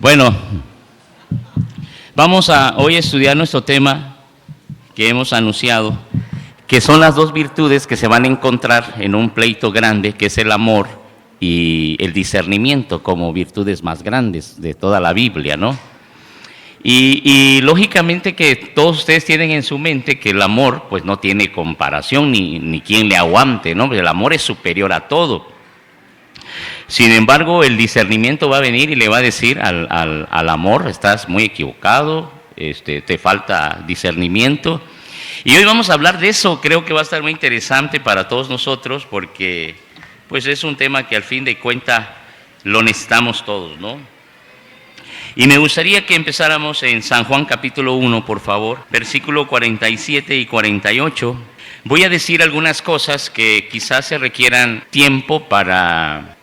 Bueno, vamos a hoy estudiar nuestro tema que hemos anunciado, que son las dos virtudes que se van a encontrar en un pleito grande, que es el amor y el discernimiento como virtudes más grandes de toda la Biblia, ¿no? Y lógicamente que todos ustedes tienen en su mente que el amor pues no tiene comparación ni quien le aguante, ¿no? El amor es superior a todo. Sin embargo, el discernimiento va a venir y le va a decir al amor: estás muy equivocado, te falta discernimiento. Y hoy vamos a hablar de eso. Creo que va a estar muy interesante para todos nosotros porque pues es un tema que al fin de cuentas lo necesitamos todos, ¿no? Y me gustaría que empezáramos en San Juan capítulo 1, por favor, versículo 47 y 48. Voy a decir algunas cosas que quizás se requieran tiempo para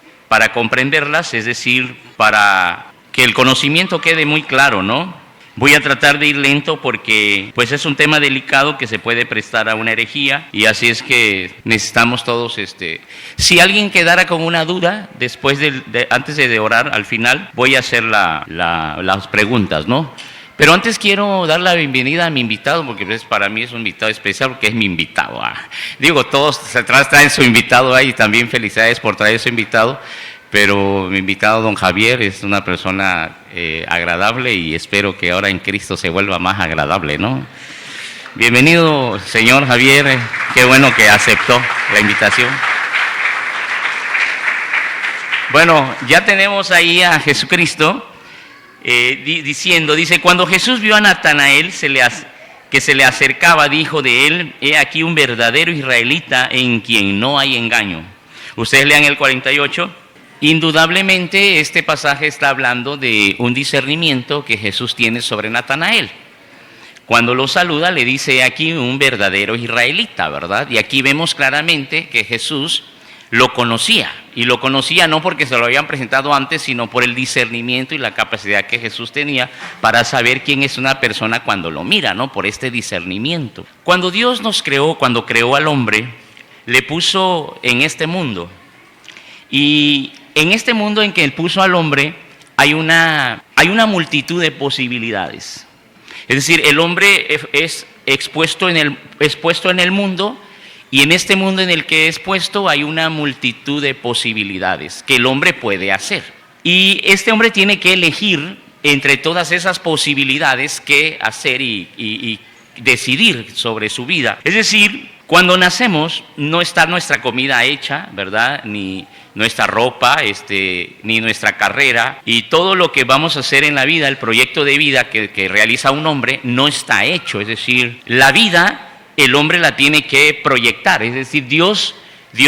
comprenderlas, es decir, para que el conocimiento quede muy claro, ¿no? Voy a tratar de ir lento porque pues es un tema delicado que se puede prestar a una herejía, y así es que necesitamos todos Si alguien quedara con una duda después antes de orar, al final voy a hacer las preguntas, ¿no? Pero antes quiero dar la bienvenida a mi invitado, porque pues, para mí es un invitado especial porque es mi invitado. Digo, todos traen su invitado ahí, y también felicidades por traer su invitado. Pero mi invitado, don Javier, es una persona agradable, y espero que ahora en Cristo se vuelva más agradable, ¿no? Bienvenido, señor Javier, qué bueno que aceptó la invitación. Bueno, ya tenemos ahí a Jesucristo dice: cuando Jesús vio a Natanael que se le acercaba, dijo de él: he aquí un verdadero israelita en quien no hay engaño. Ustedes lean el 48. Indudablemente este pasaje está hablando de un discernimiento que Jesús tiene sobre Natanael. Cuando lo saluda le dice: aquí un verdadero israelita, ¿verdad? Y aquí vemos claramente que Jesús lo conocía, y lo conocía no porque se lo habían presentado antes, sino por el discernimiento y la capacidad que Jesús tenía para saber quién es una persona cuando lo mira, ¿no? Por este discernimiento. Cuando Dios nos creó, cuando creó al hombre, le puso en este mundo. Y en este mundo en que Él puso al hombre hay una multitud de posibilidades. Es decir, el hombre es expuesto en el mundo, y en este mundo en el que es puesto hay una multitud de posibilidades que el hombre puede hacer. Y este hombre tiene que elegir entre todas esas posibilidades qué hacer y decidir sobre su vida. Es decir, cuando nacemos no está nuestra comida hecha, ¿verdad? Ni nuestra ropa, ni nuestra carrera, y todo lo que vamos a hacer en la vida, el proyecto de vida que realiza un hombre, no está hecho. Es decir, la vida el hombre la tiene que proyectar. Es decir, Dios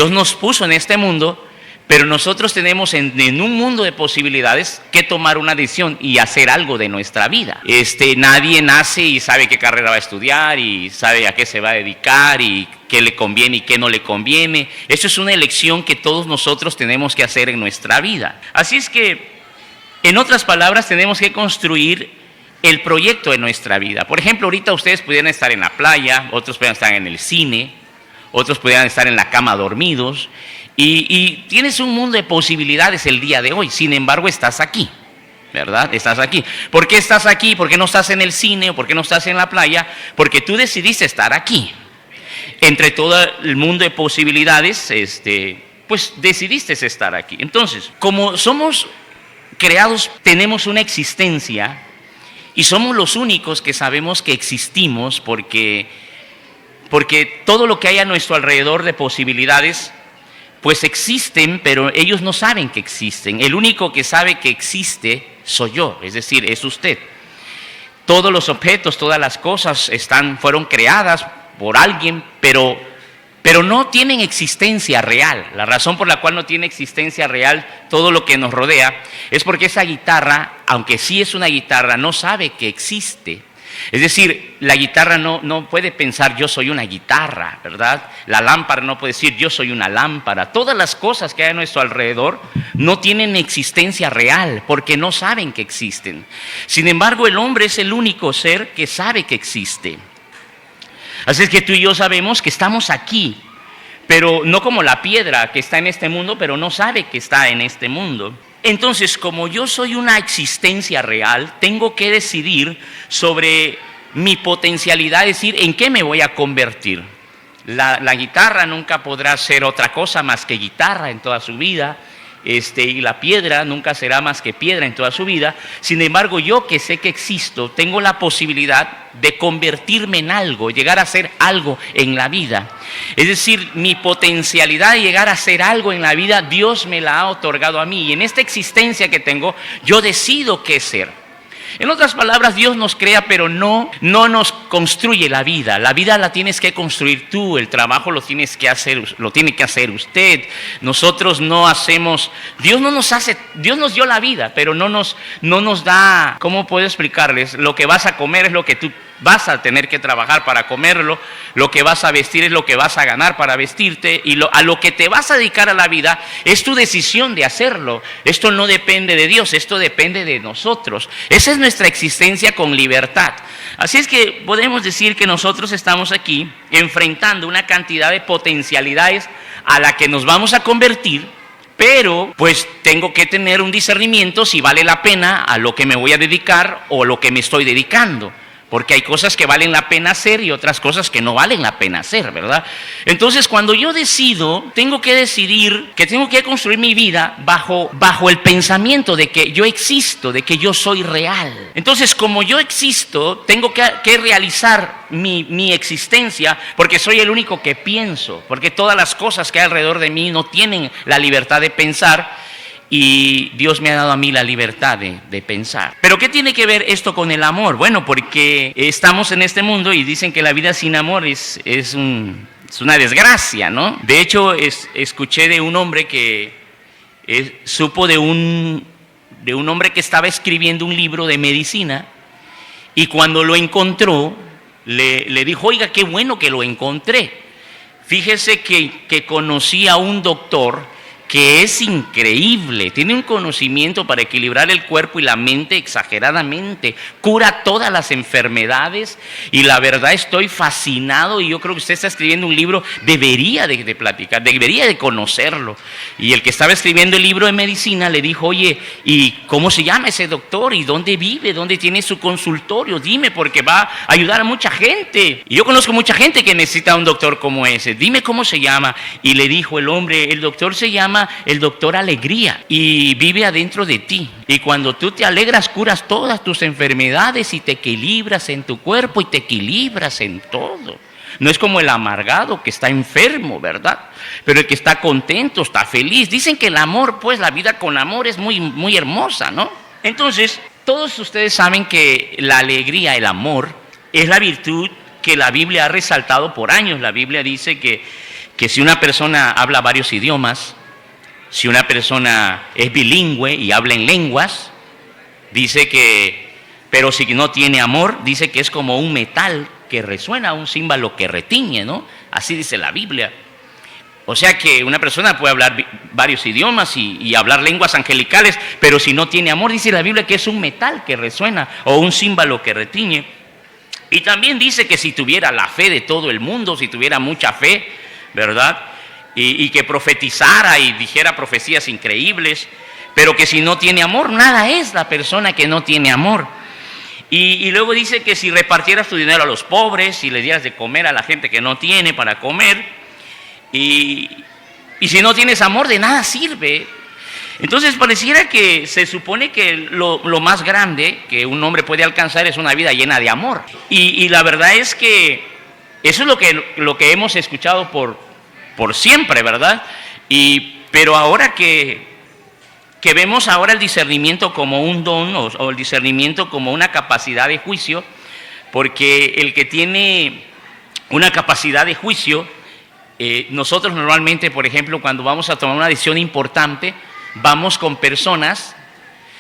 nos puso en este mundo, pero nosotros tenemos en un mundo de posibilidades que tomar una decisión y hacer algo de nuestra vida. Nadie nace y sabe qué carrera va a estudiar y sabe a qué se va a dedicar y qué le conviene y qué no le conviene. Eso es una elección que todos nosotros tenemos que hacer en nuestra vida. Así es que, en otras palabras, tenemos que construir el proyecto de nuestra vida. Por ejemplo, ahorita ustedes pudieran estar en la playa, otros pudieran estar en el cine, otros pudieran estar en la cama dormidos, y tienes un mundo de posibilidades el día de hoy. Sin embargo, estás aquí, ¿verdad? Estás aquí. ¿Por qué estás aquí? ¿Por qué no estás en el cine o por qué no estás en la playa? Porque tú decidiste estar aquí. Entre todo el mundo de posibilidades, pues decidiste estar aquí. Entonces, como somos creados, tenemos una existencia, y somos los únicos que sabemos que existimos porque todo lo que hay a nuestro alrededor de posibilidades, pues existen, pero ellos no saben que existen. El único que sabe que existe soy yo, es decir, es usted. Todos los objetos, todas las cosas fueron creadas por alguien, pero no tienen existencia real. La razón por la cual no tiene existencia real todo lo que nos rodea es porque esa guitarra, aunque sí es una guitarra, no sabe que existe. Es decir, la guitarra no puede pensar yo soy una guitarra, ¿verdad? La lámpara no puede decir yo soy una lámpara. Todas las cosas que hay a nuestro alrededor no tienen existencia real porque no saben que existen. Sin embargo, el hombre es el único ser que sabe que existe. Así es que tú y yo sabemos que estamos aquí, pero no como la piedra que está en este mundo, pero no sabe que está en este mundo. Entonces, como yo soy una existencia real, tengo que decidir sobre mi potencialidad, es decir, en qué me voy a convertir. La guitarra nunca podrá ser otra cosa más que guitarra en toda su vida. Y la piedra nunca será más que piedra en toda su vida. Sin embargo, yo que sé que existo, tengo la posibilidad de convertirme en algo, llegar a ser algo en la vida. Es decir, mi potencialidad de llegar a ser algo en la vida, Dios me la ha otorgado a mí. Y en esta existencia que tengo, yo decido qué ser. En otras palabras, Dios nos crea, pero no nos construye la vida. La vida la tienes que construir tú, el trabajo lo tiene que hacer usted. Nosotros no hacemos, Dios nos dio la vida, pero no nos da, ¿cómo puedo explicarles? Lo que vas a comer es lo que tú vas a tener que trabajar para comerlo, lo que vas a vestir es lo que vas a ganar para vestirte, y a lo que te vas a dedicar a la vida es tu decisión de hacerlo. Esto no depende de Dios, esto depende de nosotros. Esa es nuestra existencia con libertad. Así es que podemos decir que nosotros estamos aquí enfrentando una cantidad de potencialidades a la que nos vamos a convertir, pero pues tengo que tener un discernimiento si vale la pena a lo que me voy a dedicar o a lo que me estoy dedicando. Porque hay cosas que valen la pena hacer y otras cosas que no valen la pena hacer, ¿verdad? Entonces, cuando yo decido, tengo que decidir que tengo que construir mi vida bajo el pensamiento de que yo existo, de que yo soy real. Entonces, como yo existo, tengo que realizar mi existencia, porque soy el único que pienso, porque todas las cosas que hay alrededor de mí no tienen la libertad de pensar. Y Dios me ha dado a mí la libertad de pensar. ¿Pero qué tiene que ver esto con el amor? Bueno, porque estamos en este mundo y dicen que la vida sin amor es una desgracia, ¿no? De hecho, escuché de un hombre que supo de un hombre que estaba escribiendo un libro de medicina, y cuando lo encontró, le dijo, oiga, qué bueno que lo encontré. Fíjese que conocí a un doctor que es increíble, tiene un conocimiento para equilibrar el cuerpo y la mente exageradamente, cura todas las enfermedades, y la verdad estoy fascinado, y yo creo que usted está escribiendo un libro, debería de platicar, debería de conocerlo. Y el que estaba escribiendo el libro de medicina le dijo, oye, ¿y cómo se llama ese doctor? ¿Y dónde vive? ¿Dónde tiene su consultorio? Dime, porque va a ayudar a mucha gente. Y yo conozco mucha gente que necesita un doctor como ese, dime cómo se llama. Y le dijo el hombre, el doctor se llama el doctor Alegría y vive adentro de ti, y cuando tú te alegras curas todas tus enfermedades y te equilibras en tu cuerpo y te equilibras en todo. No es como el amargado que está enfermo, ¿verdad? Pero el que está contento, está feliz. Dicen que el amor, pues la vida con amor es muy, muy hermosa, ¿no? Entonces, todos ustedes saben que la alegría, el amor, es la virtud que la Biblia ha resaltado por años. La Biblia dice que si una persona habla varios idiomas, si una persona es bilingüe y habla en lenguas, dice pero si no tiene amor, dice que es como un metal que resuena, un címbalo que retiñe, ¿no? Así dice la Biblia. O sea que una persona puede hablar varios idiomas y hablar lenguas angelicales, pero si no tiene amor, dice la Biblia que es un metal que resuena o un címbalo que retiñe. Y también dice que si tuviera la fe de todo el mundo, si tuviera mucha fe, ¿verdad?, y que profetizara y dijera profecías increíbles, pero que si no tiene amor, nada es la persona que no tiene amor. Y luego dice que si repartieras tu dinero a los pobres y le dieras de comer a la gente que no tiene para comer, y si no tienes amor, de nada sirve. Entonces pareciera que se supone que lo más grande que un hombre puede alcanzar es una vida llena de amor. Y la verdad es que eso es lo que hemos escuchado por siempre, ¿verdad? Pero ahora que vemos ahora el discernimiento como un don o el discernimiento como una capacidad de juicio, porque el que tiene una capacidad de juicio, nosotros normalmente, por ejemplo, cuando vamos a tomar una decisión importante, vamos con personas.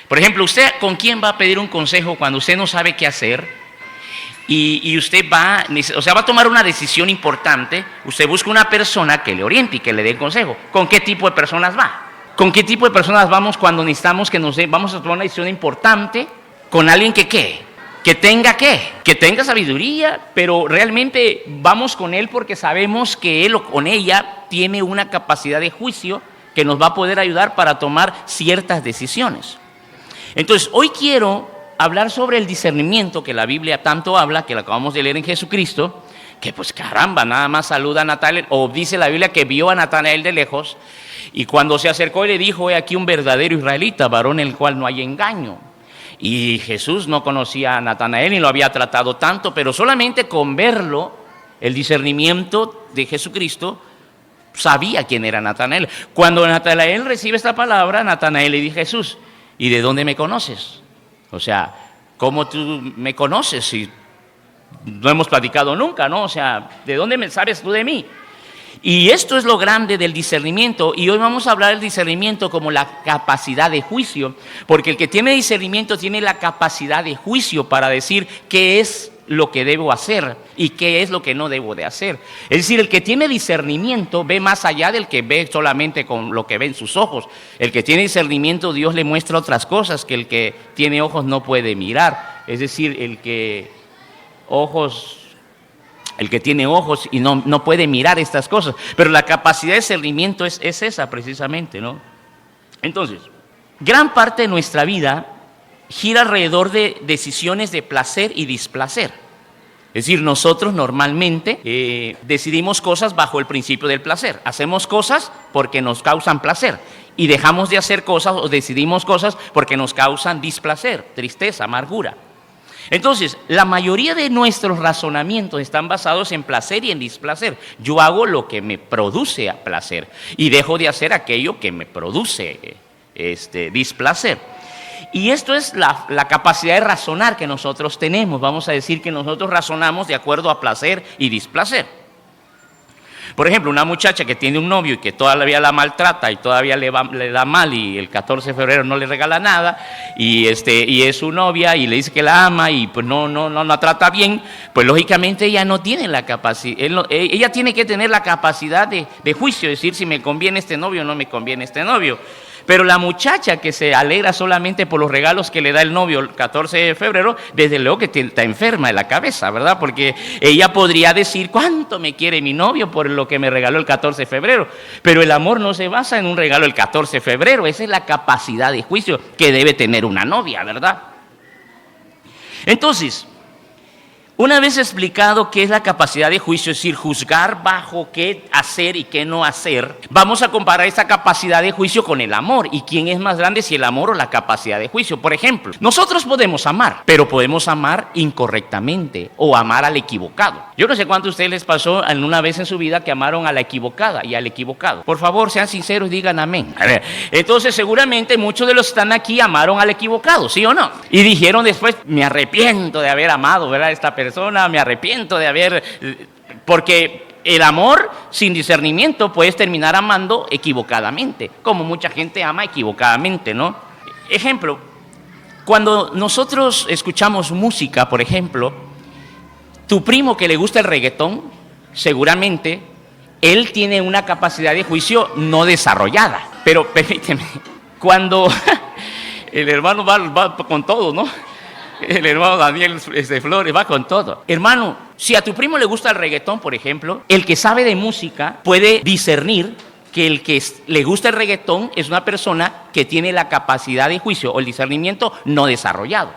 Por ejemplo, ¿usted con quién va a pedir un consejo cuando usted no sabe qué hacer? Y usted va a tomar una decisión importante, usted busca una persona que le oriente y que le dé el consejo. ¿Con qué tipo de personas va? ¿Con qué tipo de personas vamos cuando necesitamos vamos a tomar una decisión importante? Con alguien que tenga sabiduría, pero realmente vamos con él porque sabemos que él o con ella tiene una capacidad de juicio que nos va a poder ayudar para tomar ciertas decisiones. Entonces, hoy quiero hablar sobre el discernimiento que la Biblia tanto habla, que lo acabamos de leer en Jesucristo, que pues caramba, nada más saluda a Natanael, o dice la Biblia que vio a Natanael de lejos, y cuando se acercó y le dijo, he aquí un verdadero israelita, varón en el cual no hay engaño. Y Jesús no conocía a Natanael ni lo había tratado tanto, pero solamente con verlo, el discernimiento de Jesucristo, sabía quién era Natanael. Cuando Natanael recibe esta palabra, Natanael le dice a Jesús, ¿y de dónde me conoces? O sea, ¿cómo tú me conoces si no hemos platicado nunca, ¿no? O sea, ¿de dónde me sabes tú de mí? Y esto es lo grande del discernimiento, y hoy vamos a hablar del discernimiento como la capacidad de juicio, porque el que tiene discernimiento tiene la capacidad de juicio para decir qué es lo que debo hacer y qué es lo que no debo de hacer. Es decir, el que tiene discernimiento ve más allá del que ve solamente con lo que ve en sus ojos. El que tiene discernimiento, Dios le muestra otras cosas que el que tiene ojos no puede mirar. Es decir, el que tiene ojos y no puede mirar estas cosas. Pero la capacidad de discernimiento es esa precisamente, ¿no? Entonces, gran parte de nuestra vida gira alrededor de decisiones de placer y displacer. Es decir, nosotros normalmente decidimos cosas bajo el principio del placer. Hacemos cosas porque nos causan placer y dejamos de hacer cosas o decidimos cosas porque nos causan displacer, tristeza, amargura. Entonces, la mayoría de nuestros razonamientos están basados en placer y en displacer. Yo hago lo que me produce placer y dejo de hacer aquello que me produce displacer. Y esto es la capacidad de razonar que nosotros tenemos. Vamos a decir que nosotros razonamos de acuerdo a placer y displacer. Por ejemplo, una muchacha que tiene un novio y que todavía la maltrata y todavía le da mal y el 14 de febrero no le regala nada y es su novia y le dice que la ama y pues no la trata bien, pues lógicamente ella no tiene la capacidad, ella tiene que tener la capacidad de juicio, decir si me conviene este novio o no me conviene este novio. Pero la muchacha que se alegra solamente por los regalos que le da el novio el 14 de febrero, desde luego que está enferma de la cabeza, ¿verdad? Porque ella podría decir cuánto me quiere mi novio por lo que me regaló el 14 de febrero. Pero el amor no se basa en un regalo el 14 de febrero, esa es la capacidad de juicio que debe tener una novia, ¿verdad? Entonces, una vez explicado qué es la capacidad de juicio, es decir, juzgar bajo qué hacer y qué no hacer, vamos a comparar esta capacidad de juicio con el amor. ¿Y quién es más grande, si el amor o la capacidad de juicio? Por ejemplo, nosotros podemos amar, pero podemos amar incorrectamente o amar al equivocado. Yo no sé cuánto a ustedes les pasó una vez en su vida que amaron a la equivocada y al equivocado. Por favor, sean sinceros y digan amén. A ver, entonces seguramente muchos de los que están aquí amaron al equivocado, ¿sí o no? Y dijeron después, me arrepiento de haber amado, ¿verdad? Esta persona, me arrepiento de haber... Porque el amor sin discernimiento puedes terminar amando equivocadamente, como mucha gente ama equivocadamente, ¿no? Ejemplo, cuando nosotros escuchamos música, por ejemplo, tu primo que le gusta el reggaetón, seguramente él tiene una capacidad de juicio no desarrollada. Pero permíteme, cuando el hermano va con todo, ¿no? El hermano Daniel Flores va con todo. Hermano, si a tu primo le gusta el reggaetón, por ejemplo, el que sabe de música puede discernir que el que le gusta el reggaetón es una persona que tiene la capacidad de juicio o el discernimiento no desarrollado.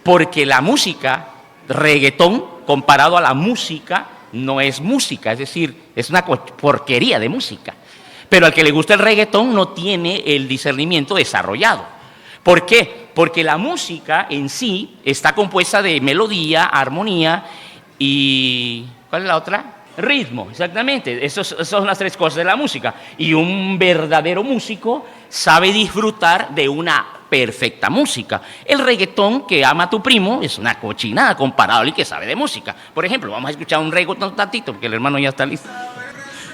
Porque la música, reggaetón, comparado a la música, no es música, es decir, es una porquería de música. Pero al que le gusta el reggaetón no tiene el discernimiento desarrollado. ¿Por qué? Porque la música en sí está compuesta de melodía, armonía y... ¿cuál es la otra? Ritmo, exactamente. Esas son las tres cosas de la música. Y un verdadero músico sabe disfrutar de una perfecta música. El reggaetón que ama tu primo es una cochinada comparado al que sabe de música. Por ejemplo, vamos a escuchar un reggaetón tantito, porque el hermano ya está listo.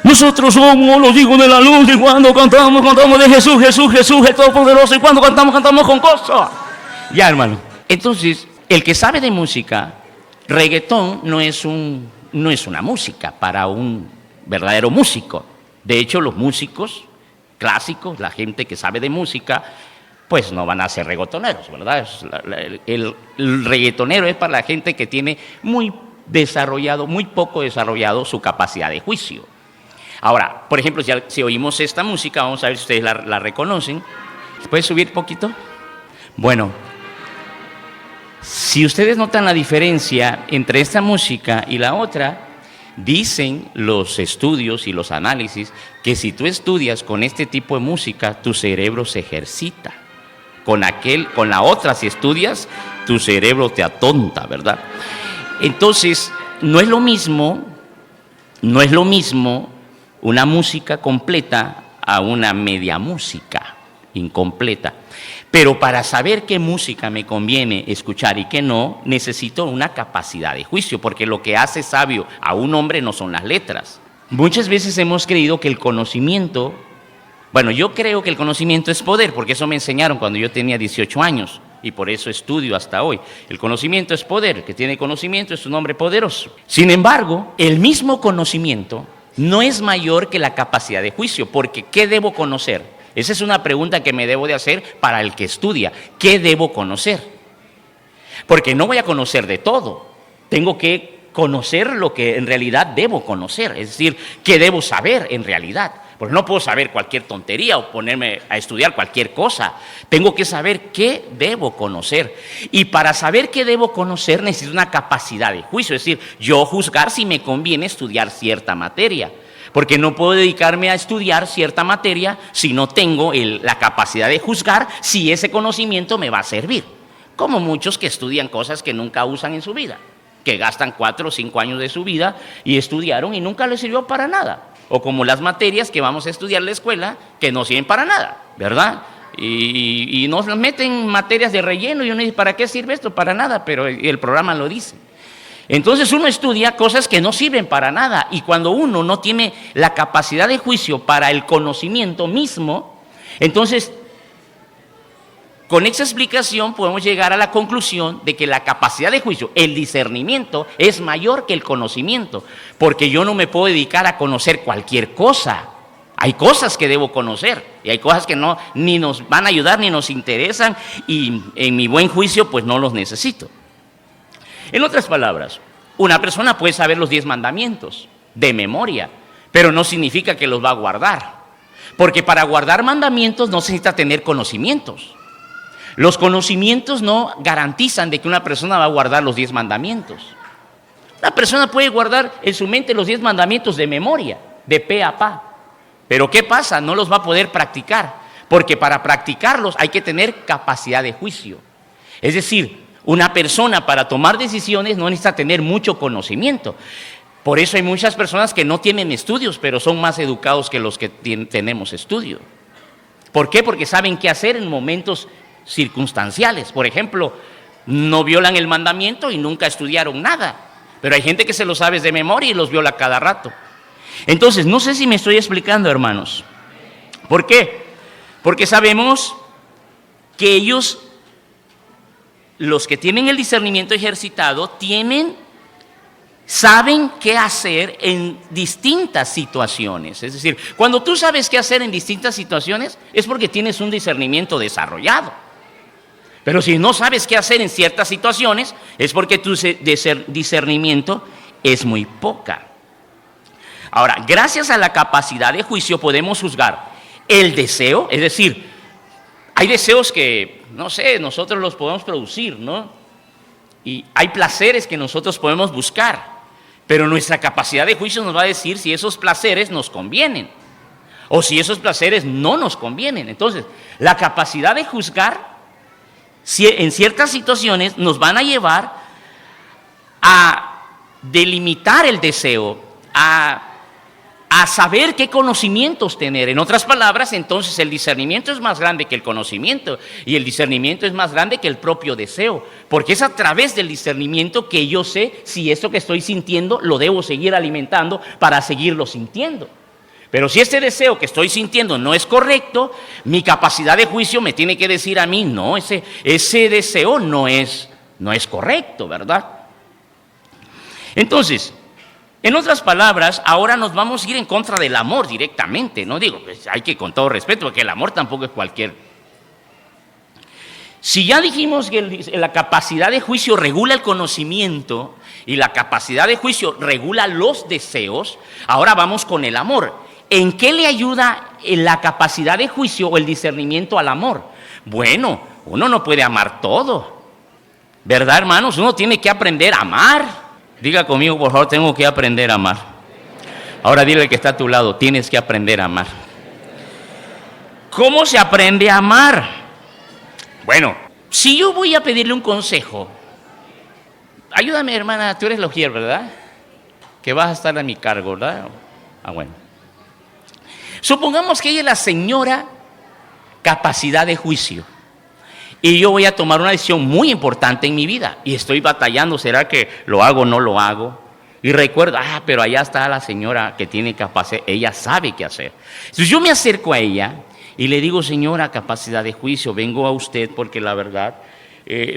Nosotros somos los hijos de la luz y cuando cantamos de Jesús, Jesús, Jesús, el Todopoderoso, y cuando cantamos con gozo. Ya, hermano. Entonces, el que sabe de música, reggaetón no es una música para un verdadero músico. De hecho, los músicos clásicos, la gente que sabe de música, pues no van a ser reggaetoneros, ¿verdad? El reggaetonero es para la gente que tiene muy poco desarrollado su capacidad de juicio. Ahora, por ejemplo, si oímos esta música, vamos a ver si ustedes la reconocen. ¿Puedes subir poquito? Bueno, si ustedes notan la diferencia entre esta música y la otra, dicen los estudios y los análisis que si tú estudias con este tipo de música, tu cerebro se ejercita. Con la otra, si estudias, tu cerebro te atonta, ¿verdad? Entonces, no es lo mismo una música completa a una media música incompleta. Pero para saber qué música me conviene escuchar y qué no, necesito una capacidad de juicio, porque lo que hace sabio a un hombre no son las letras. Muchas veces hemos creído que el conocimiento, bueno, yo creo que el conocimiento es poder, porque eso me enseñaron cuando yo tenía 18 años y por eso estudio hasta hoy. El conocimiento es poder, el que tiene conocimiento es un hombre poderoso. Sin embargo, el mismo conocimiento no es mayor que la capacidad de juicio, porque ¿qué debo conocer? Esa es una pregunta que me debo de hacer para el que estudia. ¿Qué debo conocer? Porque no voy a conocer de todo. Tengo que conocer lo que en realidad debo conocer. Es decir, ¿qué debo saber en realidad? Porque no puedo saber cualquier tontería o ponerme a estudiar cualquier cosa. Tengo que saber qué debo conocer. Y para saber qué debo conocer necesito una capacidad de juicio. Es decir, yo juzgar si me conviene estudiar cierta materia. Porque no puedo dedicarme a estudiar cierta materia si no tengo la capacidad de juzgar si ese conocimiento me va a servir. Como muchos que estudian cosas que nunca usan en su vida, que gastan 4 o 5 años de su vida y estudiaron y nunca les sirvió para nada. O como las materias que vamos a estudiar en la escuela que no sirven para nada, ¿verdad? Y nos meten materias de relleno y uno dice, ¿para qué sirve esto? Para nada, pero el programa lo dice. Entonces uno estudia cosas que no sirven para nada y cuando uno no tiene la capacidad de juicio para el conocimiento mismo, entonces con esa explicación podemos llegar a la conclusión de que la capacidad de juicio, el discernimiento, es mayor que el conocimiento, porque yo no me puedo dedicar a conocer cualquier cosa. Hay cosas que debo conocer y hay cosas que no ni nos van a ayudar ni nos interesan y en mi buen juicio pues no los necesito. En otras palabras, una persona puede saber los 10 mandamientos de memoria, pero no significa que los va a guardar, porque para guardar mandamientos no necesita tener conocimientos. Los conocimientos no garantizan de que una persona va a guardar los 10 mandamientos. Una persona puede guardar en su mente los 10 mandamientos de memoria, de pe a pa, pero ¿qué pasa? No los va a poder practicar, porque para practicarlos hay que tener capacidad de juicio. Es decir, una persona para tomar decisiones no necesita tener mucho conocimiento. Por eso hay muchas personas que no tienen estudios, pero son más educados que los que tenemos estudio. ¿Por qué? Porque saben qué hacer en momentos circunstanciales. Por ejemplo, no violan el mandamiento y nunca estudiaron nada. Pero hay gente que se lo sabe de memoria y los viola cada rato. Entonces, no sé si me estoy explicando, hermanos. ¿Por qué? Porque sabemos que ellos, los que tienen el discernimiento ejercitado, saben qué hacer en distintas situaciones. Es decir, cuando tú sabes qué hacer en distintas situaciones, es porque tienes un discernimiento desarrollado. Pero si no sabes qué hacer en ciertas situaciones, es porque tu discernimiento es muy poca. Ahora, gracias a la capacidad de juicio podemos juzgar el deseo, es decir, hay deseos que, no sé, nosotros los podemos producir, ¿no? Y hay placeres que nosotros podemos buscar, pero nuestra capacidad de juicio nos va a decir si esos placeres nos convienen o si esos placeres no nos convienen. Entonces, la capacidad de juzgar en ciertas situaciones nos van a llevar a delimitar el deseo, a saber qué conocimientos tener. En otras palabras, entonces el discernimiento es más grande que el conocimiento y el discernimiento es más grande que el propio deseo, porque es a través del discernimiento que yo sé si esto que estoy sintiendo lo debo seguir alimentando para seguirlo sintiendo. Pero si este deseo que estoy sintiendo no es correcto, mi capacidad de juicio me tiene que decir a mí, no, ese deseo no es correcto, ¿verdad? Entonces, en otras palabras, ahora nos vamos a ir en contra del amor directamente. No digo, pues hay que con todo respeto, porque el amor tampoco es cualquier. Si ya dijimos que la capacidad de juicio regula el conocimiento y la capacidad de juicio regula los deseos, ahora vamos con el amor. ¿En qué le ayuda la capacidad de juicio o el discernimiento al amor? Bueno, uno no puede amar todo, ¿verdad, hermanos? Uno tiene que aprender a amar. Diga conmigo, por favor, tengo que aprender a amar. Ahora dile al que está a tu lado, tienes que aprender a amar. ¿Cómo se aprende a amar? Bueno, si yo voy a pedirle un consejo, ayúdame, hermana, tú eres la ujier, ¿verdad? Que vas a estar a mi cargo, ¿verdad? Bueno. Supongamos que ella es la señora capacidad de juicio y yo voy a tomar una decisión muy importante en mi vida y estoy batallando, ¿será que lo hago o no lo hago? Y recuerdo, pero allá está la señora que tiene capacidad, ella sabe qué hacer. Entonces yo me acerco a ella y le digo, señora capacidad de juicio, vengo a usted porque la verdad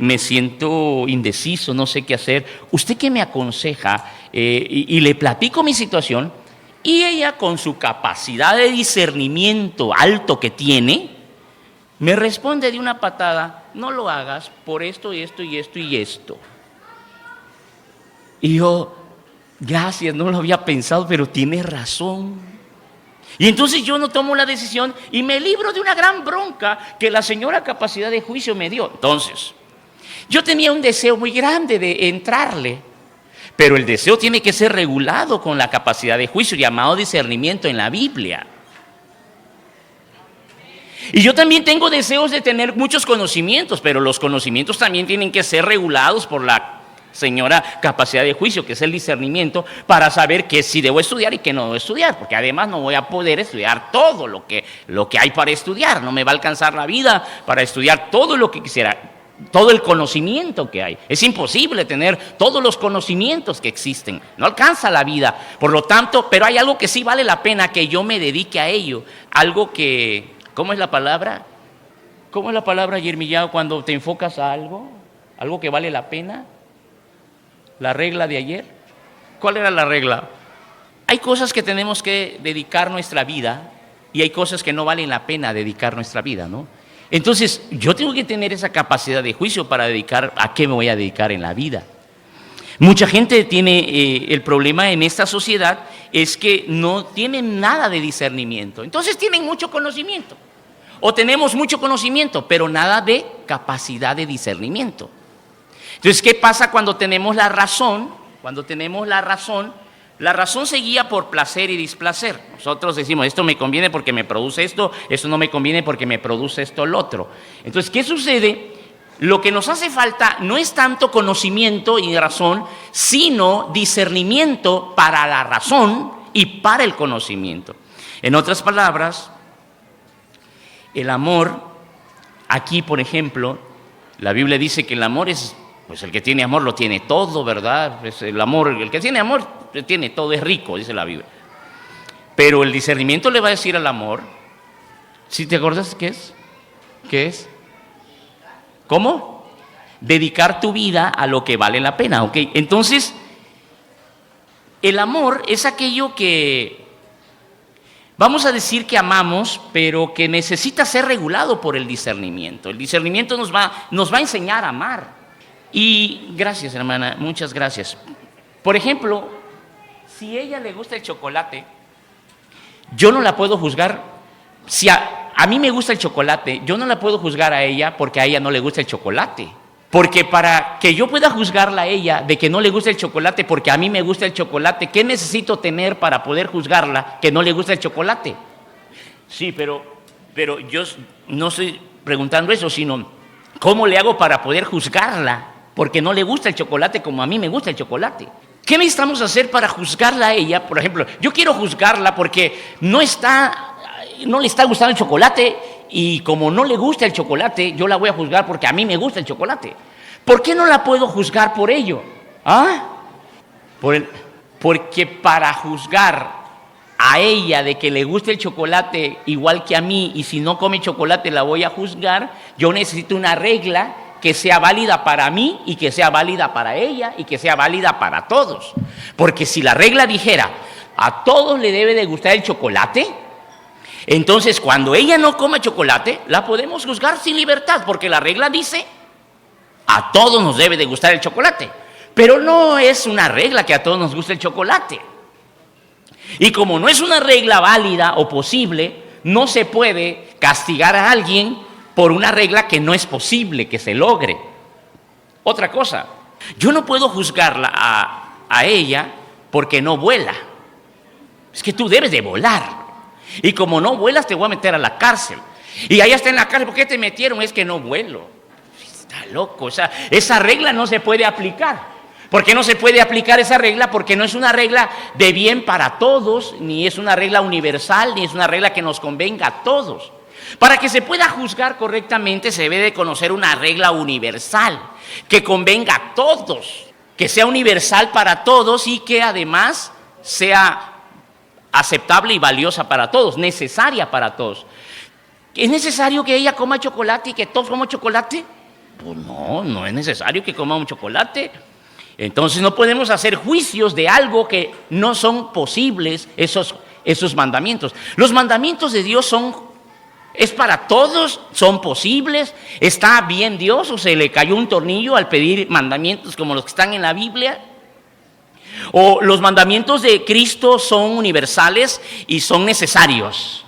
me siento indeciso, no sé qué hacer. ¿Usted qué me aconseja? Y le platico mi situación y ella con su capacidad de discernimiento alto que tiene, me responde de una patada, no lo hagas por esto y esto y esto y esto. Y yo, gracias, no lo había pensado, pero tiene razón. Y entonces yo no tomo la decisión y me libro de una gran bronca que la señora capacidad de juicio me dio. Entonces, yo tenía un deseo muy grande de entrarle, pero el deseo tiene que ser regulado con la capacidad de juicio, llamado discernimiento en la Biblia. Y yo también tengo deseos de tener muchos conocimientos, pero los conocimientos también tienen que ser regulados por la señora capacidad de juicio, que es el discernimiento, para saber qué sí debo estudiar y qué no debo estudiar, porque además no voy a poder estudiar todo lo que hay para estudiar, no me va a alcanzar la vida para estudiar todo lo que quisiera, todo el conocimiento que hay. Es imposible tener todos los conocimientos que existen, no alcanza la vida. Por lo tanto, pero hay algo que sí vale la pena que yo me dedique a ello, algo que, ¿cómo es la palabra? ¿Cómo es la palabra, Yermillao, cuando te enfocas a algo? ¿Algo que vale la pena? ¿La regla de ayer? ¿Cuál era la regla? Hay cosas que tenemos que dedicar nuestra vida y hay cosas que no valen la pena dedicar nuestra vida, ¿no? Entonces, yo tengo que tener esa capacidad de juicio para dedicar a qué me voy a dedicar en la vida. Mucha gente tiene el problema en esta sociedad es que no tienen nada de discernimiento. Entonces tienen mucho conocimiento. O tenemos mucho conocimiento, pero nada de capacidad de discernimiento. Entonces, ¿qué pasa cuando tenemos la razón? Cuando tenemos la razón se guía por placer y displacer. Nosotros decimos, esto me conviene porque me produce esto no me conviene porque me produce esto lo otro. Entonces, ¿qué sucede? Lo que nos hace falta no es tanto conocimiento y razón, sino discernimiento para la razón y para el conocimiento. En otras palabras, el amor, aquí por ejemplo, la Biblia dice que el amor es, pues el que tiene amor lo tiene todo, ¿verdad? Es el amor, el que tiene amor tiene todo, es rico, dice la Biblia. Pero el discernimiento le va a decir al amor, ¿sí te acuerdas qué es? ¿Qué es? ¿Cómo? Dedicar tu vida a lo que vale la pena, ¿ok? Entonces, el amor es aquello que, vamos a decir que amamos, pero que necesita ser regulado por el discernimiento. El discernimiento nos va a enseñar a amar. Y gracias, hermana, muchas gracias. Por ejemplo, si a ella le gusta el chocolate, yo no la puedo juzgar. Si a mí me gusta el chocolate, yo no la puedo juzgar a ella porque a ella no le gusta el chocolate. Porque para que yo pueda juzgarla a ella de que no le gusta el chocolate porque a mí me gusta el chocolate, ¿qué necesito tener para poder juzgarla que no le gusta el chocolate? Sí, pero yo no estoy preguntando eso, sino ¿cómo le hago para poder juzgarla porque no le gusta el chocolate como a mí me gusta el chocolate? ¿Qué necesitamos hacer para juzgarla a ella? Por ejemplo, yo quiero juzgarla porque no le está gustando el chocolate y como no le gusta el chocolate, yo la voy a juzgar porque a mí me gusta el chocolate. ¿Por qué no la puedo juzgar por ello? Porque para juzgar a ella de que le guste el chocolate igual que a mí y si no come chocolate la voy a juzgar, yo necesito una regla que sea válida para mí y que sea válida para ella y que sea válida para todos. Porque si la regla dijera, a todos le debe de gustar el chocolate, entonces cuando ella no coma chocolate, la podemos juzgar sin libertad, porque la regla dice, a todos nos debe de gustar el chocolate. Pero no es una regla que a todos nos guste el chocolate. Y como no es una regla válida o posible, no se puede castigar a alguien por una regla que no es posible que se logre. Otra cosa, yo no puedo juzgarla a ella porque no vuela. Es que tú debes de volar. Y como no vuelas, te voy a meter a la cárcel. Y allá está en la cárcel. ¿Por qué te metieron? Es que no vuelo. Está loco. O sea, esa regla no se puede aplicar. ¿Por qué no se puede aplicar esa regla? Porque no es una regla de bien para todos, ni es una regla universal, ni es una regla que nos convenga a todos. Para que se pueda juzgar correctamente, se debe de conocer una regla universal, que convenga a todos, que sea universal para todos y que además sea aceptable y valiosa para todos, necesaria para todos. ¿Es necesario que ella coma chocolate y que todos coman chocolate? Pues no, no es necesario que comamos chocolate. Entonces no podemos hacer juicios de algo que no son posibles, esos mandamientos. Los mandamientos de Dios es para todos, son posibles. ¿Está bien Dios o se le cayó un tornillo al pedir mandamientos como los que están en la Biblia? ¿O los mandamientos de Cristo son universales y son necesarios?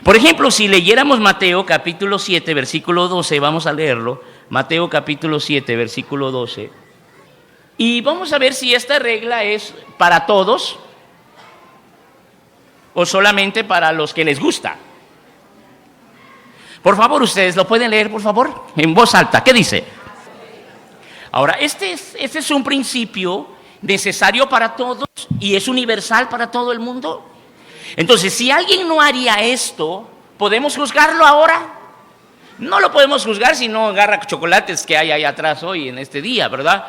Por ejemplo, si leyéramos Mateo capítulo 7, versículo 12, vamos a leerlo. Mateo capítulo 7, versículo 12. Y vamos a ver si esta regla es para todos o solamente para los que les gusta. Por favor, ustedes lo pueden leer, por favor, en voz alta. ¿Qué dice? Ahora, este es un principio necesario para todos y es universal para todo el mundo. Entonces, si alguien no haría esto, ¿podemos juzgarlo ahora? No lo podemos juzgar si no agarra chocolates que hay ahí atrás hoy en este día, ¿verdad?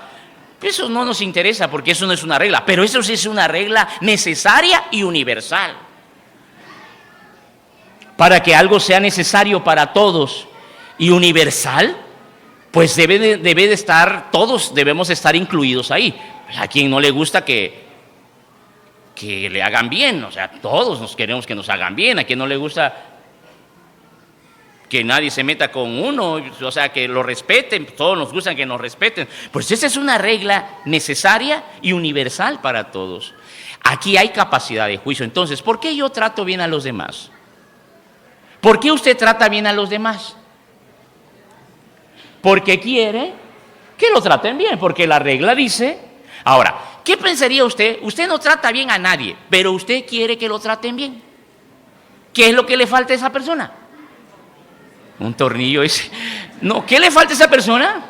Eso no nos interesa porque eso no es una regla, pero eso sí es una regla necesaria y universal. Para que algo sea necesario para todos y universal, pues debe de estar, todos debemos estar incluidos ahí. A quien no le gusta que le hagan bien, o sea, todos nos queremos que nos hagan bien. A quien no le gusta que nadie se meta con uno, o sea, que lo respeten, todos nos gusta que nos respeten. Pues esa es una regla necesaria y universal para todos. Aquí hay capacidad de juicio. Entonces, ¿por qué yo trato bien a los demás? ¿Por qué usted trata bien a los demás? Porque quiere que lo traten bien, porque la regla dice. Ahora, ¿qué pensaría usted? Usted no trata bien a nadie, pero usted quiere que lo traten bien. ¿Qué es lo que le falta a esa persona? Un tornillo ese. No, ¿qué le falta a esa persona?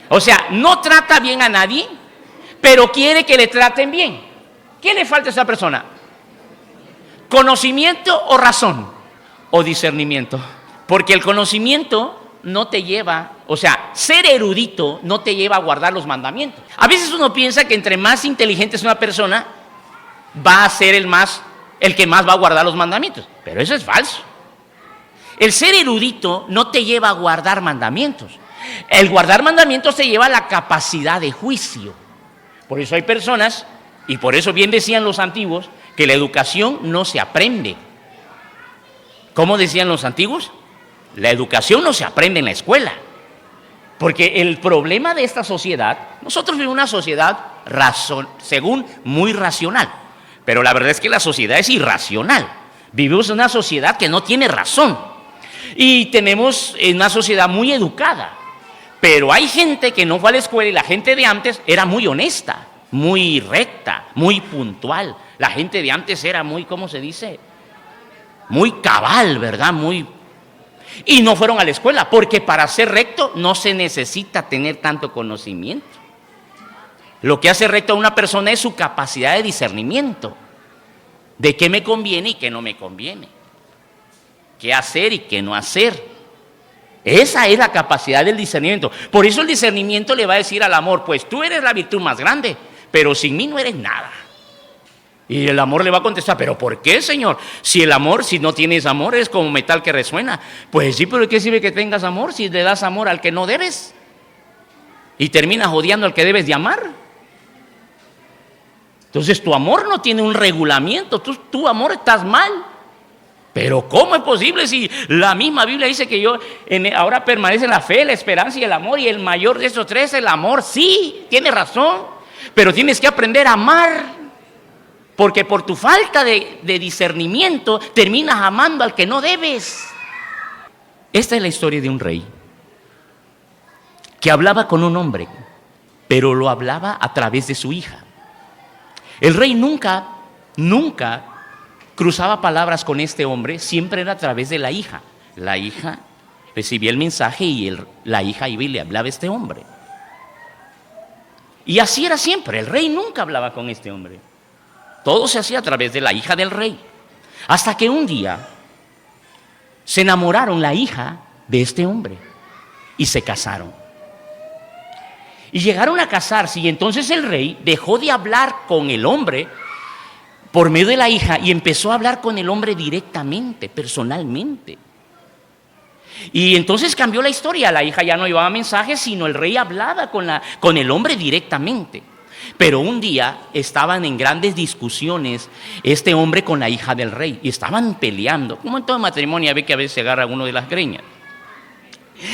O sea, no trata bien a nadie, pero quiere que le traten bien. ¿Qué le falta a esa persona? ¿Conocimiento o razón? ¿O discernimiento? Porque el conocimiento no te lleva, o sea, ser erudito no te lleva a guardar los mandamientos. A veces uno piensa que entre más inteligente es una persona, va a ser el que más va a guardar los mandamientos. Pero eso es falso. El ser erudito no te lleva a guardar mandamientos. El guardar mandamientos te lleva a la capacidad de juicio. Por eso hay personas, y por eso bien decían los antiguos, que la educación no se aprende. ¿Cómo decían los antiguos? La educación no se aprende en la escuela. Porque el problema de esta sociedad, nosotros vivimos una sociedad según muy racional, pero la verdad es que la sociedad es irracional. Vivimos en una sociedad que no tiene razón. Y tenemos una sociedad muy educada, pero hay gente que no fue a la escuela y la gente de antes era muy honesta, muy recta, muy puntual. La gente de antes era muy, ¿cómo se dice? Muy cabal, ¿verdad? Y no fueron a la escuela, porque para ser recto no se necesita tener tanto conocimiento. Lo que hace recto a una persona es su capacidad de discernimiento, de qué me conviene y qué no me conviene. Qué hacer y qué no hacer. Esa es la capacidad del discernimiento. Por eso el discernimiento le va a decir al amor, pues tú eres la virtud más grande, pero sin mí no eres nada. Y el amor le va a contestar, ¿pero por qué, Señor? Si no tienes amor, es como metal que resuena. Pues sí, pero ¿qué sirve que tengas amor si le das amor al que no debes? Y terminas odiando al que debes de amar. Entonces tu amor no tiene un regulamiento, tu amor estás mal. Pero ¿cómo es posible si la misma Biblia dice que ahora permanece la fe, la esperanza y el amor, y el mayor de esos tres es el amor? Sí, tienes razón, pero tienes que aprender a amar. Porque por tu falta de discernimiento terminas amando al que no debes. Esta es la historia de un rey que hablaba con un hombre, pero lo hablaba a través de su hija. El rey nunca cruzaba palabras con este hombre, siempre era a través de la hija. La hija recibía el mensaje y la hija iba y le hablaba a este hombre. Y así era siempre, el rey nunca hablaba con este hombre. Todo se hacía a través de la hija del rey. Hasta que un día se enamoraron la hija de este hombre y se casaron. Y llegaron a casarse y entonces el rey dejó de hablar con el hombre por medio de la hija y empezó a hablar con el hombre directamente, personalmente. Y entonces cambió la historia, la hija ya no llevaba mensajes, sino el rey hablaba con el hombre directamente. Pero un día estaban en grandes discusiones este hombre con la hija del rey y estaban peleando, como en todo matrimonio, ve que a veces se agarra uno de las greñas.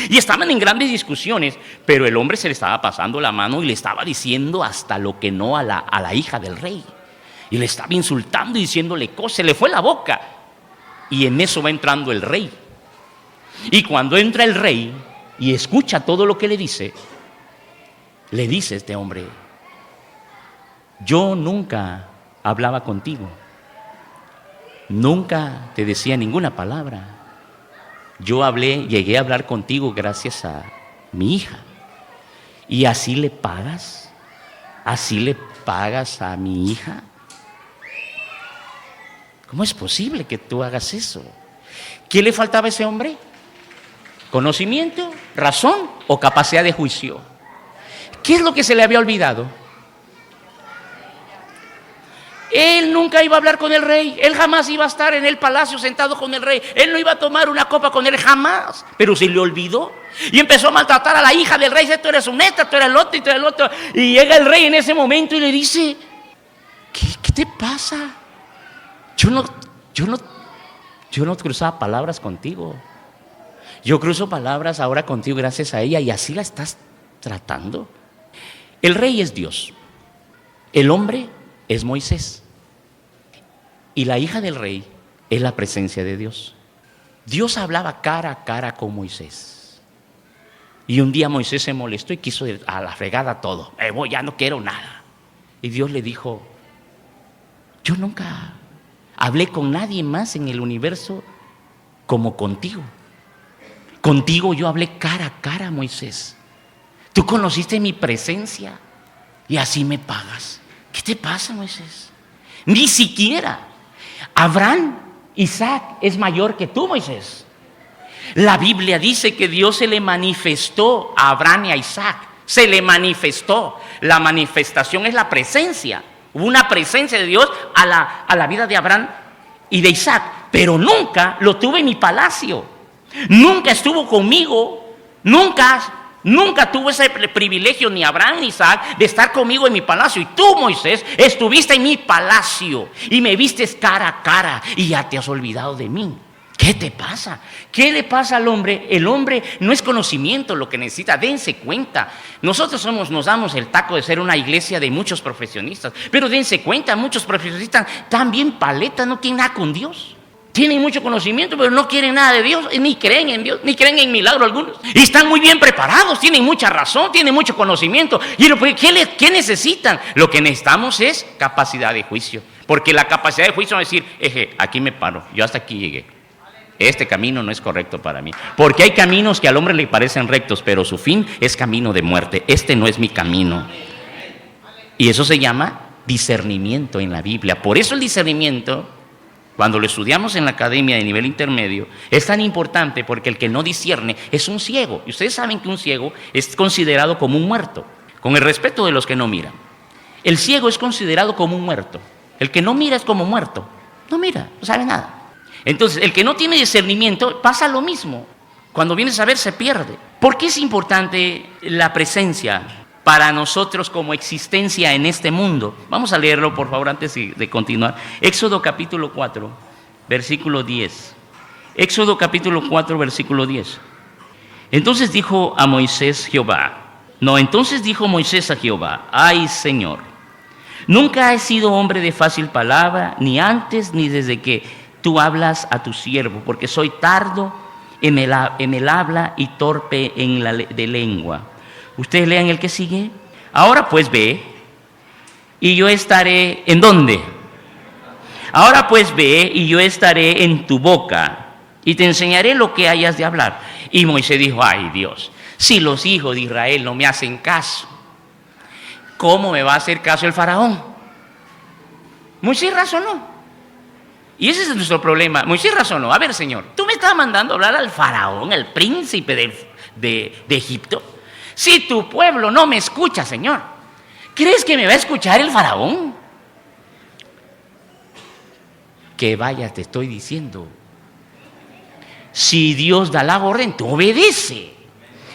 Y estaban en grandes discusiones, pero el hombre se le estaba pasando la mano y le estaba diciendo hasta lo que no a la hija del rey. Y le estaba insultando y diciéndole cosas, se le fue la boca. Y en eso va entrando el rey. Y cuando entra el rey y escucha todo lo que le dice este hombre: yo nunca hablaba contigo, nunca te decía ninguna palabra. Llegué a hablar contigo gracias a mi hija. ¿Y así le pagas? ¿Así le pagas a mi hija? ¿Cómo es posible que tú hagas eso? ¿Qué le faltaba a ese hombre? ¿Conocimiento, razón o capacidad de juicio? ¿Qué es lo que se le había olvidado? Él nunca iba a hablar con el rey, él jamás iba a estar en el palacio sentado con el rey, él no iba a tomar una copa con él jamás, pero se le olvidó y empezó a maltratar a la hija del rey. Dice: tú eres un neta, tú eres el otro y tú eres el otro. Y llega el rey en ese momento y le dice: ¿Qué te pasa? Yo no cruzaba palabras contigo, yo cruzo palabras ahora contigo gracias a ella, y así la estás tratando. El rey es Dios, el hombre es Moisés. Y la hija del rey es la presencia de Dios. Dios hablaba cara a cara con Moisés. Y un día Moisés se molestó y quiso ir a la fregada todo. Ya no quiero nada. Y Dios le dijo: yo nunca hablé con nadie más en el universo como contigo. Contigo yo hablé cara a cara, Moisés. Tú conociste mi presencia y así me pagas. ¿Qué te pasa, Moisés? Ni siquiera Abraham, Isaac es mayor que tú, Moisés. La Biblia dice que Dios se le manifestó a Abraham y a Isaac. Se le manifestó. La manifestación es la presencia. Hubo una presencia de Dios a la vida de Abraham y de Isaac, pero nunca lo tuve en mi palacio. Nunca estuvo conmigo. Nunca tuvo ese privilegio, ni Abraham ni Isaac, de estar conmigo en mi palacio. Y tú, Moisés, estuviste en mi palacio y me vistes cara a cara y ya te has olvidado de mí. ¿Qué te pasa? ¿Qué le pasa al hombre? El hombre no es conocimiento lo que necesita. Dense cuenta. Nosotros nos damos el taco de ser una iglesia de muchos profesionistas, pero dense cuenta, muchos profesionistas también paletas, no tienen nada con Dios. Tienen mucho conocimiento, pero no quieren nada de Dios, ni creen en Dios, ni creen en milagros algunos. Y están muy bien preparados, tienen mucha razón, tienen mucho conocimiento. ¿Y qué necesitan? Lo que necesitamos es capacidad de juicio. Porque la capacidad de juicio es decir: aquí me paro, yo hasta aquí llegué. Este camino no es correcto para mí. Porque hay caminos que al hombre le parecen rectos, pero su fin es camino de muerte. Este no es mi camino. Y eso se llama discernimiento en la Biblia. Por eso el discernimiento, cuando lo estudiamos en la academia de nivel intermedio, es tan importante, porque el que no discierne es un ciego. Y ustedes saben que un ciego es considerado como un muerto, con el respeto de los que no miran. El ciego es considerado como un muerto. El que no mira es como muerto. No mira, no sabe nada. Entonces, el que no tiene discernimiento pasa lo mismo. Cuando vienes a ver, se pierde. ¿Por qué es importante la presencia para nosotros como existencia en este mundo? Vamos a leerlo, por favor, antes de continuar. Éxodo capítulo 4, versículo 10. Éxodo capítulo 4, versículo 10. Entonces dijo Moisés a Jehová: ay, Señor, Nunca he sido hombre de fácil palabra, ni antes ni desde que tú hablas a tu siervo, porque soy tardo en el habla y torpe de lengua. Ustedes lean el que sigue. Ahora pues ve, y yo estaré, ¿en dónde? Ahora pues ve, y yo estaré en tu boca, y te enseñaré lo que hayas de hablar. Y Moisés dijo, ay Dios, si los hijos de Israel no me hacen caso, ¿cómo me va a hacer caso el faraón? Moisés razonó. Y ese es nuestro problema. Moisés razonó. A ver, Señor, tú me estás mandando a hablar al faraón, el príncipe de Egipto. Si tu pueblo no me escucha, Señor, ¿crees que me va a escuchar el faraón? Que vaya, te estoy diciendo. Si Dios da la orden, tú obedece.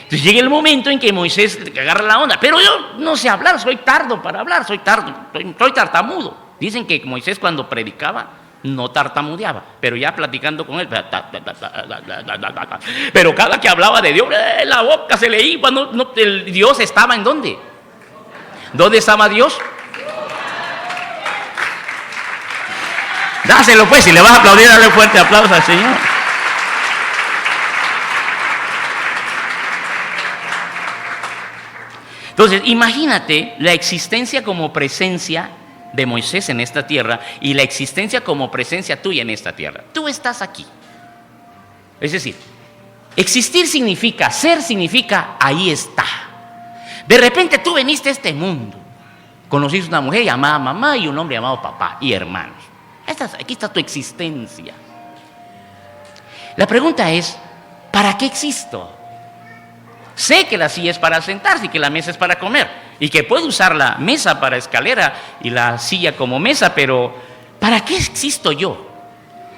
Entonces llega el momento en que Moisés agarra la onda. Pero yo no sé hablar, soy tardo para hablar, soy tartamudo. Dicen que Moisés cuando predicaba no tartamudeaba, pero ya platicando con él, pero cada que hablaba de Dios, la boca se le iba. El Dios estaba ¿en dónde? ¿Dónde estaba Dios? Dáselo pues, si le vas a aplaudir, dale un fuerte aplauso al Señor. Entonces, imagínate la existencia como presencia de Moisés en esta tierra y la existencia como presencia tuya en esta tierra. Tú estás aquí. Es decir, existir significa, ser significa, ahí está. De repente tú viniste a este mundo, conociste una mujer llamada mamá y un hombre llamado papá y hermanos. Aquí está tu existencia. La pregunta es, ¿para qué existo? Sé que la silla es para sentarse y que la mesa es para comer y que puedo usar la mesa para escalera y la silla como mesa, pero ¿para qué existo yo?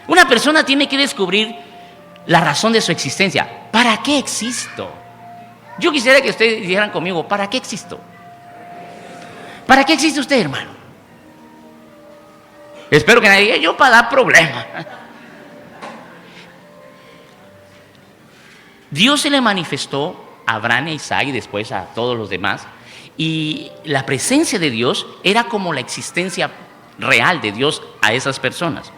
Una persona tiene que descubrir la razón de su existencia. ¿Para qué existo? Yo quisiera que ustedes dijeran conmigo, ¿para qué existo? ¿Para qué existe usted, hermano? Espero que nadie diga, yo para dar problemas. Dios se le manifestó a Abraham, a Isaac y después a todos los demás, y la presencia de Dios era como la existencia real de Dios a esas personas.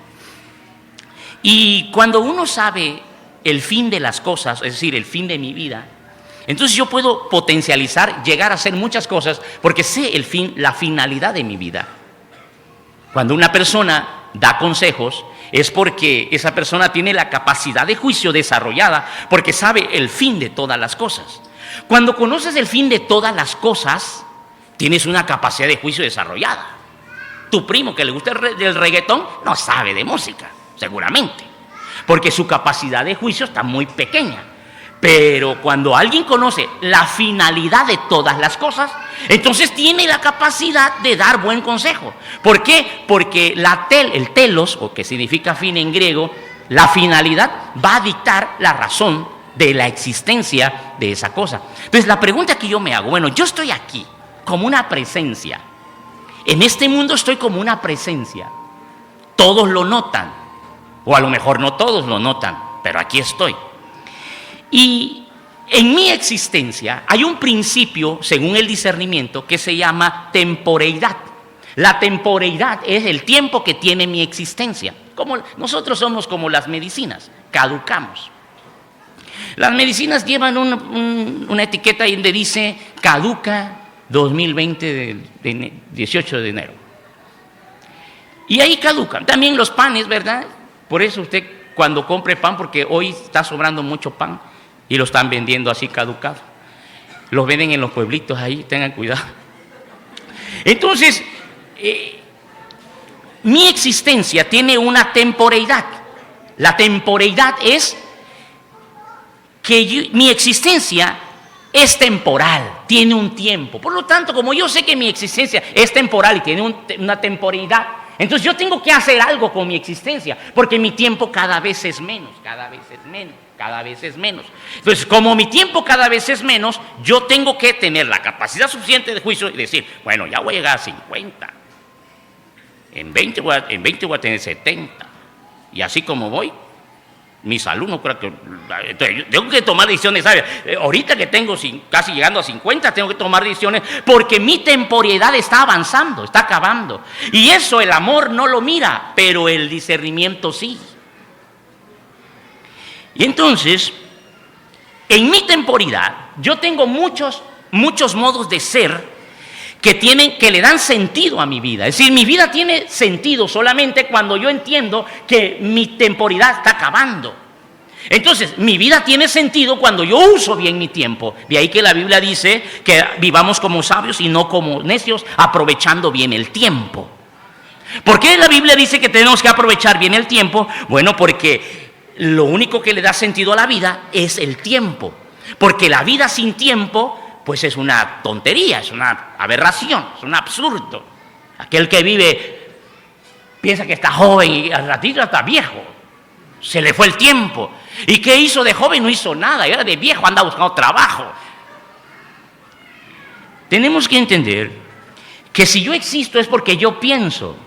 Y cuando uno sabe el fin de las cosas, es decir, el fin de mi vida, entonces yo puedo potencializar, llegar a hacer muchas cosas, porque sé el fin, la finalidad de mi vida. Cuando una persona da consejos, es porque esa persona tiene la capacidad de juicio desarrollada, porque sabe el fin de todas las cosas. Cuando conoces el fin de todas las cosas, tienes una capacidad de juicio desarrollada. Tu primo que le gusta el reggaetón no sabe de música, seguramente, porque su capacidad de juicio está muy pequeña. Pero cuando alguien conoce la finalidad de todas las cosas, entonces tiene la capacidad de dar buen consejo. ¿Por qué? Porque el telos, o que significa fin en griego, la finalidad va a dictar la razón de la existencia de esa cosa. Entonces la pregunta que yo me hago, bueno, yo estoy aquí como una presencia. En este mundo estoy como una presencia. Todos lo notan, o a lo mejor no todos lo notan, pero aquí estoy. Y en mi existencia hay un principio, según el discernimiento, que se llama temporeidad. La temporeidad es el tiempo que tiene mi existencia. Como nosotros somos como las medicinas, caducamos. Las medicinas llevan una etiqueta donde dice caduca 2020, 18 de enero. Y ahí caducan. También los panes, ¿verdad? Por eso usted cuando compre pan, porque hoy está sobrando mucho pan, y lo están vendiendo así caducado. Los venden en los pueblitos ahí, tengan cuidado. Entonces, mi existencia tiene una temporeidad. La temporeidad es que mi existencia es temporal, tiene un tiempo. Por lo tanto, como yo sé que mi existencia es temporal y tiene una temporeidad, entonces yo tengo que hacer algo con mi existencia, porque mi tiempo cada vez es menos, cada vez es menos. Cada vez es menos. Entonces, como mi tiempo cada vez es menos, yo tengo que tener la capacidad suficiente de juicio y decir, bueno, ya voy a llegar a 50. En 20 voy a tener 70. Y así como voy, Mi salud no creo que... Entonces, tengo que tomar decisiones, ¿sabes? Ahorita que tengo casi llegando a 50, tengo que tomar decisiones porque mi temporalidad está avanzando, está acabando. Y eso el amor no lo mira, pero el discernimiento sí. Y entonces, en mi temporalidad, yo tengo muchos modos de ser que le dan sentido a mi vida. Es decir, mi vida tiene sentido solamente cuando yo entiendo que mi temporalidad está acabando. Entonces, mi vida tiene sentido cuando yo uso bien mi tiempo. De ahí que la Biblia dice que vivamos como sabios y no como necios, aprovechando bien el tiempo. ¿Por qué la Biblia dice que tenemos que aprovechar bien el tiempo? Bueno, porque lo único que le da sentido a la vida es el tiempo. Porque la vida sin tiempo pues es una tontería, es una aberración, es un absurdo. Aquel que vive piensa que está joven y al ratito está viejo. Se le fue el tiempo. ¿Y qué hizo de joven? No hizo nada. Y ahora de viejo anda buscando trabajo. Tenemos que entender que si yo existo es porque yo pienso.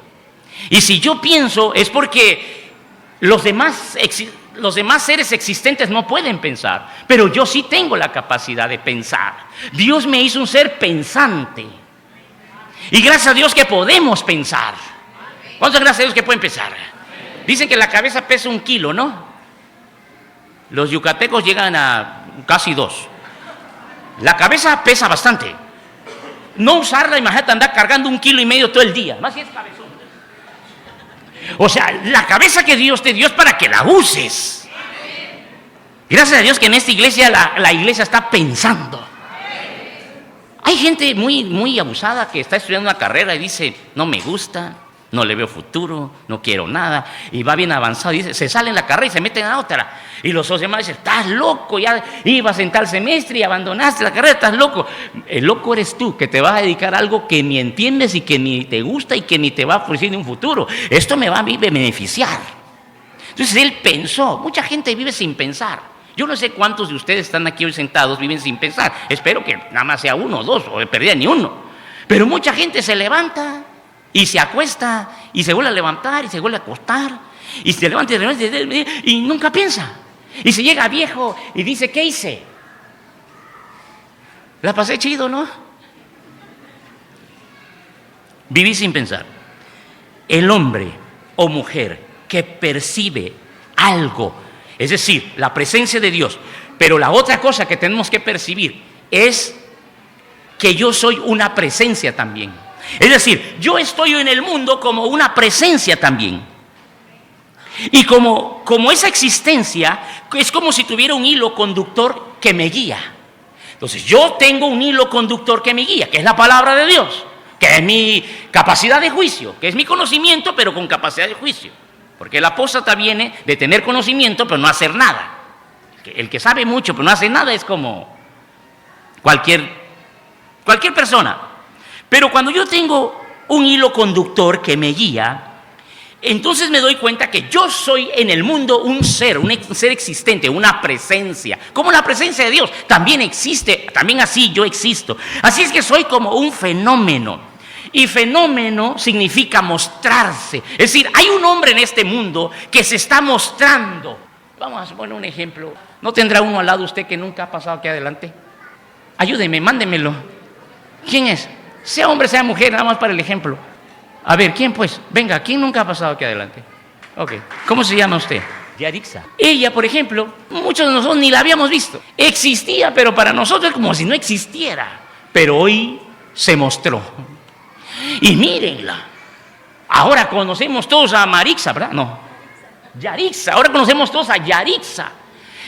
Y si yo pienso es porque los demás seres existentes no pueden pensar, pero yo sí tengo la capacidad de pensar. Dios me hizo un ser pensante. Y gracias a Dios que podemos pensar. ¿Cuántas gracias a Dios que pueden pensar? Dicen que la cabeza pesa 1 kilo, ¿no? Los yucatecos llegan a casi 2. La cabeza pesa bastante. No usarla, imagínate andar cargando 1,5 kilos todo el día. Más si es cabezón. O sea, la cabeza que Dios te dio es para que la uses. Gracias a Dios que en esta iglesia la iglesia está pensando. Hay gente muy abusada que está estudiando una carrera y dice, no me gusta, no le veo futuro, no quiero nada. Y va bien avanzado y dice, se sale en la carrera y se mete en la otra. Y los otros demás dicen, estás loco, ya ibas en tal semestre y abandonaste la carrera, estás loco. El loco eres tú, que te vas a dedicar a algo que ni entiendes y que ni te gusta y que ni te va a ofrecer ni un futuro. Esto me va a beneficiar. Entonces él pensó, mucha gente vive sin pensar. Yo no sé cuántos de ustedes están aquí hoy sentados, viven sin pensar. Espero que nada más sea 1 o 2, o de perdida ni uno. Pero mucha gente se levanta y se acuesta y se vuelve a levantar y se vuelve a acostar y se levanta y nunca piensa. Y se llega viejo y dice, ¿qué hice? La pasé chido, ¿no? Viví sin pensar. El hombre o mujer que percibe algo, es decir, la presencia de Dios, pero la otra cosa que tenemos que percibir es que yo soy una presencia también. Es decir, yo estoy en el mundo como una presencia también. Y como esa existencia es como si tuviera un hilo conductor que me guía. Entonces yo tengo un hilo conductor que me guía, que es la palabra de Dios, que es mi capacidad de juicio, que es mi conocimiento pero con capacidad de juicio. Porque el apóstata viene de tener conocimiento pero no hacer nada. El que sabe mucho pero no hace nada es como cualquier persona. Pero cuando yo tengo un hilo conductor que me guía, entonces me doy cuenta que yo soy en el mundo un ser existente, una presencia. Como la presencia de Dios también existe, también así yo existo. Así es que soy como un fenómeno. Y fenómeno significa mostrarse. Es decir, hay un hombre en este mundo que se está mostrando. Vamos a poner un ejemplo. ¿No tendrá uno al lado usted que nunca ha pasado aquí adelante? Ayúdeme, mándemelo. ¿Quién es? Sea hombre, sea mujer, nada más para el ejemplo. A ver, ¿quién pues? Venga, ¿quién nunca ha pasado aquí adelante? Ok, ¿cómo se llama usted? Yarixa. Ella, por ejemplo, muchos de nosotros ni la habíamos visto. Existía, pero para nosotros es como si no existiera. Pero hoy se mostró. Y mírenla. Ahora conocemos todos a Marixa, ¿verdad? No. Yarixa. Ahora conocemos todos a Yarixa.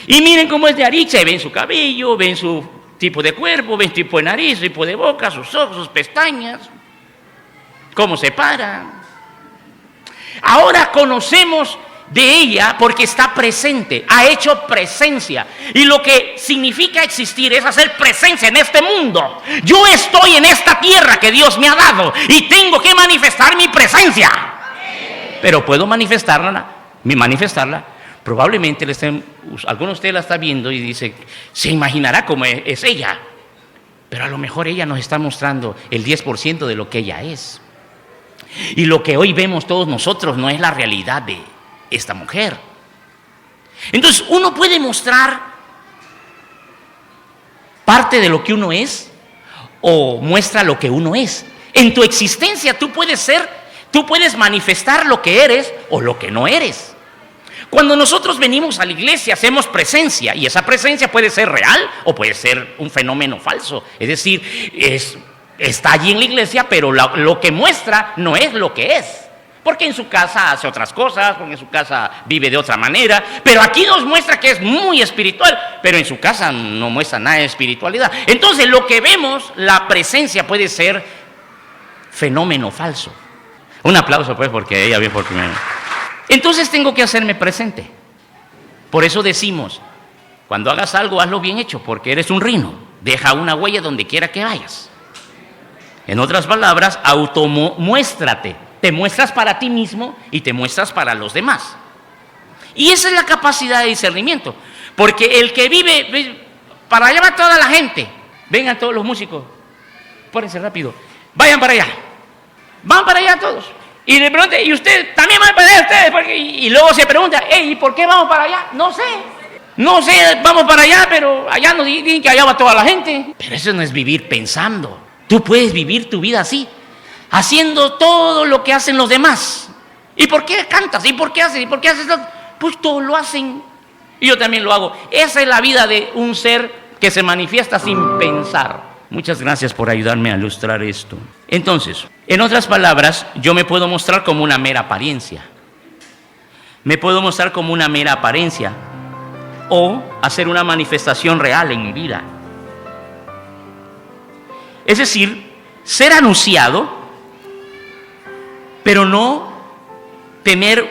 Y miren cómo es Yarixa. Y ven su cabello, ven su tipo de cuerpo, ven su tipo de nariz, su tipo de boca, sus ojos, sus pestañas. Cómo se para. Ahora conocemos de ella porque está presente, ha hecho presencia. Y lo que significa existir es hacer presencia en este mundo. Yo estoy en esta tierra que Dios me ha dado y tengo que manifestar mi presencia. Pero puedo manifestarla. Probablemente alguno de ustedes la está viendo y dice, se imaginará cómo es ella. Pero a lo mejor ella nos está mostrando el 10% de lo que ella es. Y lo que hoy vemos todos nosotros no es la realidad de esta mujer. Entonces, uno puede mostrar parte de lo que uno es o muestra lo que uno es. En tu existencia tú puedes manifestar lo que eres o lo que no eres. Cuando nosotros venimos a la iglesia hacemos presencia, y esa presencia puede ser real o puede ser un fenómeno falso. Es decir, está allí en la iglesia, pero lo que muestra no es lo que es. Porque en su casa hace otras cosas, porque en su casa vive de otra manera. Pero aquí nos muestra que es muy espiritual, pero en su casa no muestra nada de espiritualidad. Entonces lo que vemos, la presencia puede ser fenómeno falso. Un aplauso pues, porque ella vio por primero. Entonces tengo que hacerme presente. Por eso decimos, cuando hagas algo, hazlo bien hecho, porque eres un rino. Deja una huella donde quiera que vayas. En otras palabras, automuéstrate. Te muestras para ti mismo y te muestras para los demás. Y esa es la capacidad de discernimiento. Porque el que vive, para allá va toda la gente. Vengan todos los músicos, pónganse rápido. Vayan para allá. Van para allá todos. Y de pronto, y usted también va para allá, ustedes. Y luego se pregunta, ¿y por qué vamos para allá? No sé, vamos para allá, pero allá nos dicen que allá va toda la gente. Pero eso no es vivir pensando. Tú puedes vivir tu vida así, haciendo todo lo que hacen los demás. ¿Y por qué cantas? ¿Y por qué haces? ¿Y por qué haces? Pues todos lo hacen. Y yo también lo hago. Esa es la vida de un ser que se manifiesta sin pensar. Muchas gracias por ayudarme a ilustrar esto. Entonces, en otras palabras, yo me puedo mostrar como una mera apariencia. Me puedo mostrar como una mera apariencia o hacer una manifestación real en mi vida. Es decir, ser anunciado, pero no tener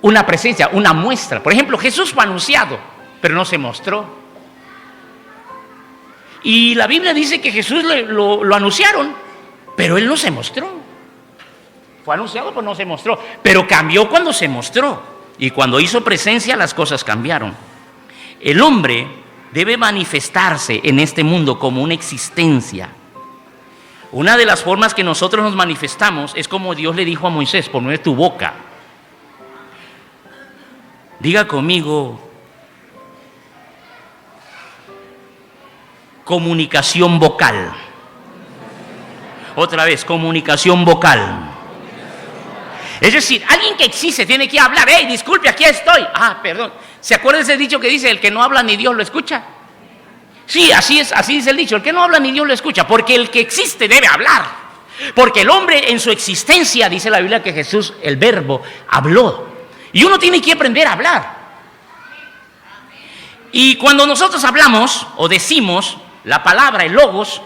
una presencia, una muestra. Por ejemplo, Jesús fue anunciado, pero no se mostró. Y la Biblia dice que Jesús lo anunciaron, pero Él no se mostró. Fue anunciado, pero no se mostró. Pero cambió cuando se mostró. Y cuando hizo presencia, las cosas cambiaron. El hombre debe manifestarse en este mundo como una existencia. Una de las formas que nosotros nos manifestamos es como Dios le dijo a Moisés, por medio de tu boca. Diga conmigo, comunicación vocal. Otra vez, comunicación vocal. Es decir, alguien que existe tiene que hablar. ¡Hey, disculpe, aquí estoy! Perdón. ¿Se acuerda ese dicho que dice, el que no habla ni Dios lo escucha? Sí, así dice el dicho, el que no habla ni Dios lo escucha, porque el que existe debe hablar. Porque el hombre en su existencia, dice la Biblia que Jesús, el verbo, habló. Y uno tiene que aprender a hablar. Y cuando nosotros hablamos o decimos la palabra, el logos,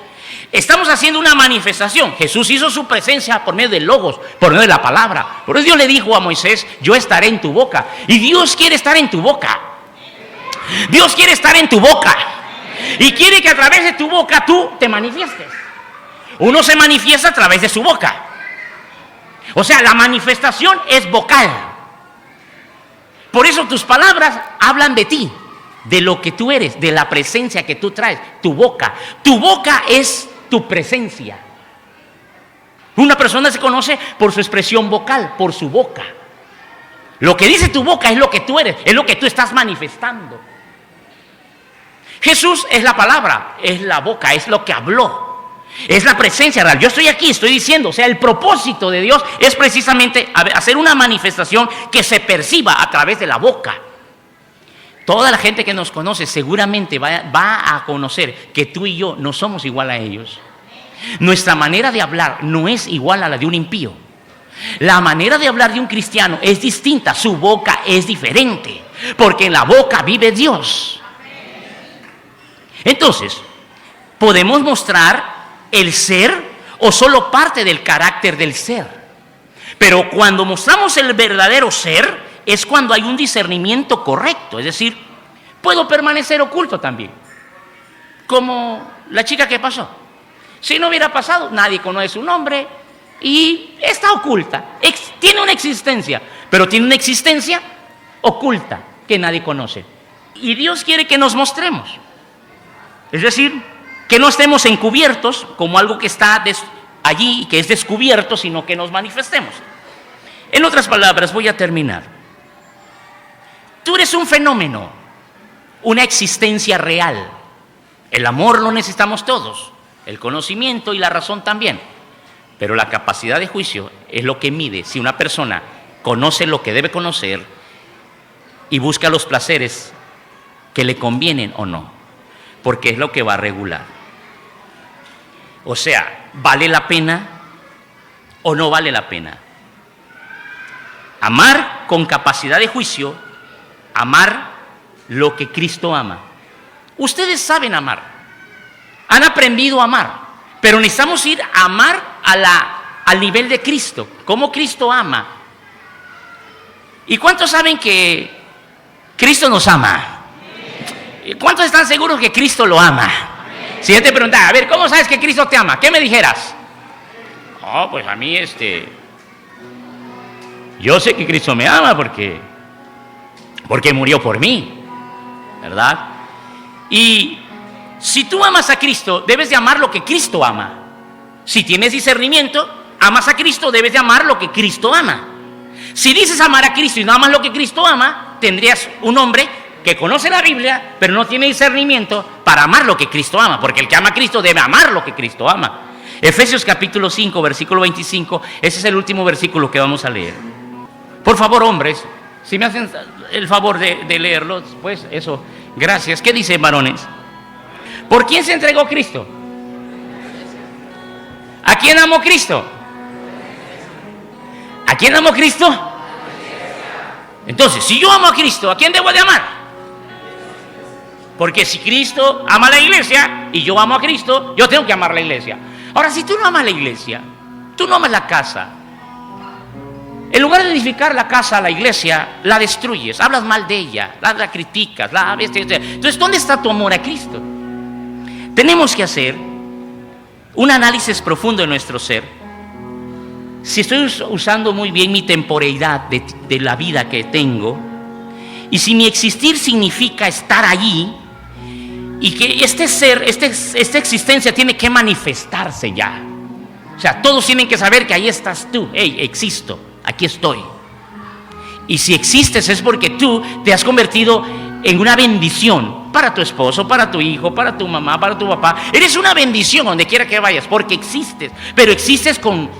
estamos haciendo una manifestación. Jesús hizo su presencia por medio del logos, por medio de la palabra. Por eso Dios le dijo a Moisés, yo estaré en tu boca. Y Dios quiere estar en tu boca. Dios quiere estar en tu boca. Y quiere que a través de tu boca tú te manifiestes. Uno se manifiesta a través de su boca. O sea, la manifestación es vocal. Por eso tus palabras hablan de ti, de lo que tú eres, de la presencia que tú traes, tu boca. Tu boca es tu presencia. Una persona se conoce por su expresión vocal, por su boca. Lo que dice tu boca es lo que tú eres, es lo que tú estás manifestando. Jesús es la palabra, es la boca, es lo que habló. Es la presencia real. Yo estoy aquí, estoy diciendo, o sea, el propósito de Dios es precisamente hacer una manifestación que se perciba a través de la boca. Toda la gente que nos conoce seguramente va a conocer que tú y yo no somos igual a ellos. Nuestra manera de hablar no es igual a la de un impío. La manera de hablar de un cristiano es distinta, su boca es diferente, porque en la boca vive Dios. Entonces, podemos mostrar el ser o solo parte del carácter del ser. Pero cuando mostramos el verdadero ser, es cuando hay un discernimiento correcto. Es decir, puedo permanecer oculto también. Como la chica que pasó. Si no hubiera pasado, nadie conoce su nombre y está oculta. Tiene una existencia, pero tiene una existencia oculta que nadie conoce. Y Dios quiere que nos mostremos. Es decir, que no estemos encubiertos como algo que está allí y que es descubierto, sino que nos manifestemos. En otras palabras, voy a terminar. Tú eres un fenómeno, una existencia real. El amor lo necesitamos todos, el conocimiento y la razón también. Pero la capacidad de juicio es lo que mide si una persona conoce lo que debe conocer y busca los placeres que le convienen o no, porque es lo que va a regular. O sea, ¿vale la pena o no vale la pena? Amar con capacidad de juicio, amar lo que Cristo ama. Ustedes saben amar, han aprendido a amar, pero necesitamos ir a amar al nivel de Cristo, como Cristo ama. ¿Y cuántos saben que Cristo nos ama? ¿Cuántos están seguros que Cristo lo ama? Si yo te preguntara, a ver, ¿cómo sabes que Cristo te ama? ¿Qué me dijeras? Oh, pues a mí yo sé que Cristo me ama porque murió por mí, ¿verdad? Y si tú amas a Cristo, debes de amar lo que Cristo ama. Si tienes discernimiento, amas a Cristo, debes de amar lo que Cristo ama. Si dices amar a Cristo y no amas lo que Cristo ama, tendrías un hombre que conoce la Biblia, pero no tiene discernimiento para amar lo que Cristo ama, porque el que ama a Cristo debe amar lo que Cristo ama. Efesios capítulo 5, versículo 25, ese es el último versículo que vamos a leer. Por favor, hombres, si me hacen el favor de leerlo, pues eso, gracias. ¿Qué dice, varones? ¿Por quién se entregó Cristo? ¿A quién amó Cristo? ¿A quién amó Cristo? Entonces, si yo amo a Cristo, ¿a quién debo de amar? Porque si Cristo ama a la iglesia y yo amo a Cristo, yo tengo que amar la iglesia. Ahora, si tú no amas la iglesia, tú no amas la casa, en lugar de edificar la casa, la iglesia, la destruyes, hablas mal de ella, la criticas, entonces, ¿dónde está tu amor a Cristo? Tenemos que hacer un análisis profundo de nuestro ser. Si estoy usando muy bien mi temporalidad de la vida que tengo, y si mi existir significa estar allí, y que este ser, esta existencia tiene que manifestarse ya. O sea, todos tienen que saber que ahí estás tú. Hey, existo, aquí estoy. Y si existes es porque tú te has convertido en una bendición para tu esposo, para tu hijo, para tu mamá, para tu papá. Eres una bendición donde quiera que vayas, porque existes. Pero existes con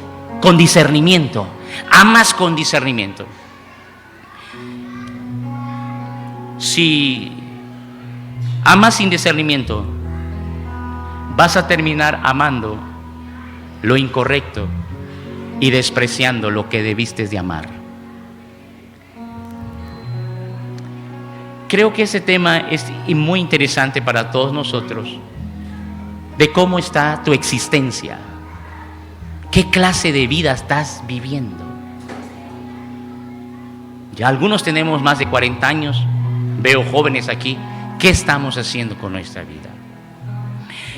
discernimiento. Amas con discernimiento. Si amas sin discernimiento, vas a terminar amando lo incorrecto y despreciando lo que debiste de amar. Creo que ese tema es muy interesante para todos nosotros, de cómo está tu existencia, qué clase de vida estás viviendo. Ya algunos tenemos más de 40 años, veo jóvenes aquí. ¿Qué estamos haciendo con nuestra vida?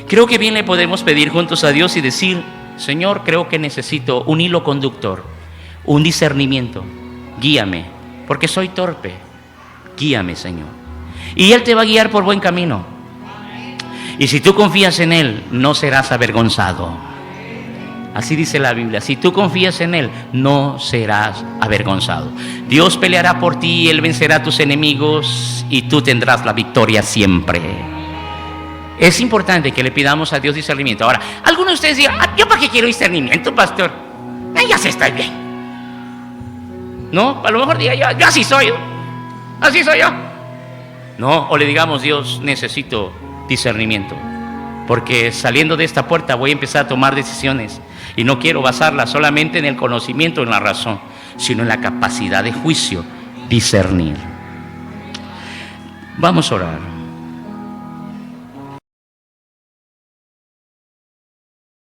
Creo que bien le podemos pedir juntos a Dios y decir: Señor, creo que necesito un hilo conductor, un discernimiento. Guíame, porque soy torpe. Guíame, Señor. Y Él te va a guiar por buen camino. Y si tú confías en Él, no serás avergonzado. Así dice la Biblia. Si tú confías en Él, no serás avergonzado. Dios peleará por ti, Él vencerá a tus enemigos y tú tendrás la victoria siempre. Es importante que le pidamos a Dios discernimiento. Ahora, algunos de ustedes dirán: ¿yo para qué quiero discernimiento, pastor? Ya sé, estoy bien. No, a lo mejor diga yo así soy. Así soy yo. No, o le digamos: Dios, necesito discernimiento, porque saliendo de esta puerta voy a empezar a tomar decisiones y no quiero basarlas solamente en el conocimiento, en la razón, sino en la capacidad de juicio, discernir. Vamos a orar.